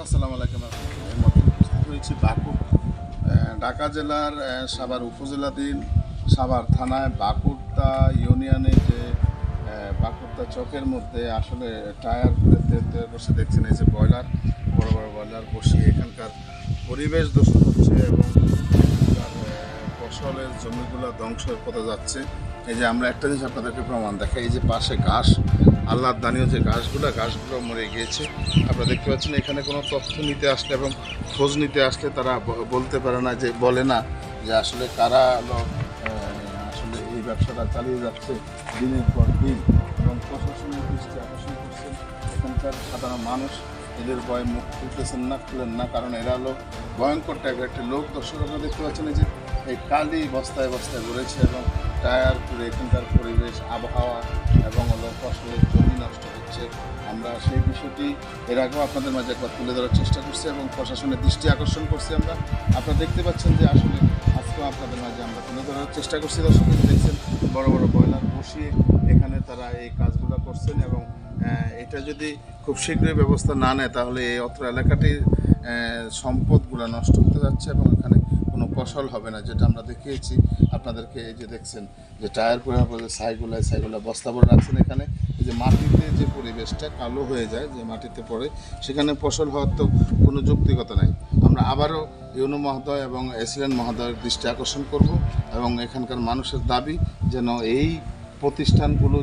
আসসালামু আলাইকুম। উপস্থিত হয়েছি বাকুর ঢাকা জেলার সাভার উপজেলাধীন সাভার থানায় বাকুরতা ইউনিয়নে যে বাকুরতা চকের মধ্যে আসলে টায়ার করে তেল বসে দেখছেন, এই যে বয়লার, বড় বড় বয়লার বসিয়ে এখানকার পরিবেশ দূষণ হচ্ছে এবং ফসলের জমিগুলো ধ্বংসের পথে যাচ্ছে। এই যে আমরা একটা জিনিস আপনাদেরকে প্রমাণ দেখাই, এই যে পাশে ঘাস, আল্লাহর দানীয় যে ঘাসগুলো মরে গিয়েছে। আপনারা দেখতে পাচ্ছেন এখানে কোনো তথ্য নিতে আসলে এবং খোঁজ নিতে আসলে তারা বলতে পারে না, যে বলে না যে আসলে কারা আসলে এই ব্যবসাটা চালিয়ে যাচ্ছে দিনের পর দিন, এবং প্রশাসনের দৃষ্টি আকর্ষণ করছেন এখানকার সাধারণ মানুষ। এদের ভয়ে মুখ খুলতেছেন না, খুলেন না, কারণ এরা হলো ভয়ঙ্কর টাইপের একটি লোক। দর্শক আপনারা দেখতে পাচ্ছেন এই যে এই কালি বস্তায় বস্তায় ঘুরেছে এবং টায়ার পুরে এখানকার পরিবেশ, আবহাওয়া এবং হলো ফসলের জমি নষ্ট হচ্ছে। আমরা সেই বিষয়টি এর আগেও আপনাদের মাঝে একবার তুলে ধরার চেষ্টা করছি এবং প্রশাসনের দৃষ্টি আকর্ষণ করছি। আপনারা দেখতে পাচ্ছেন যে আসলে আজকেও আপনাদের মাঝে আমরা তুলে ধরার চেষ্টা করছি। দর্শক দেখছেন বড় বড় বয়লার বসিয়ে এখানে তারা এই কাজগুলো করছেন, এবং এটা যদি খুব শীঘ্রই ব্যবস্থা না নেয় তাহলে এই অত্র এলাকাটির সম্পদগুলো নষ্ট হতে যাচ্ছে এবং এখানে কোনো ফসল হবে না, যেটা আমরা দেখিয়েছি আপনাদেরকে। এই যে দেখছেন যে টায়ার পরে ছাইগুলা বস্তা ভরে রাখছেন এখানে। এই যে মাটিতে যে পরিবেশটা কালো হয়ে যায়, যে মাটিতে পড়ে, সেখানে ফসল হওয়ার তো কোনো যৌক্তিকতা নাই। আমরা আবারও ইউনো মহোদয় এবং এসিলেন মহোদয়ের দৃষ্টি আকর্ষণ করব এবং এখানকার মানুষের দাবি যেন এই প্রতিষ্ঠানগুলো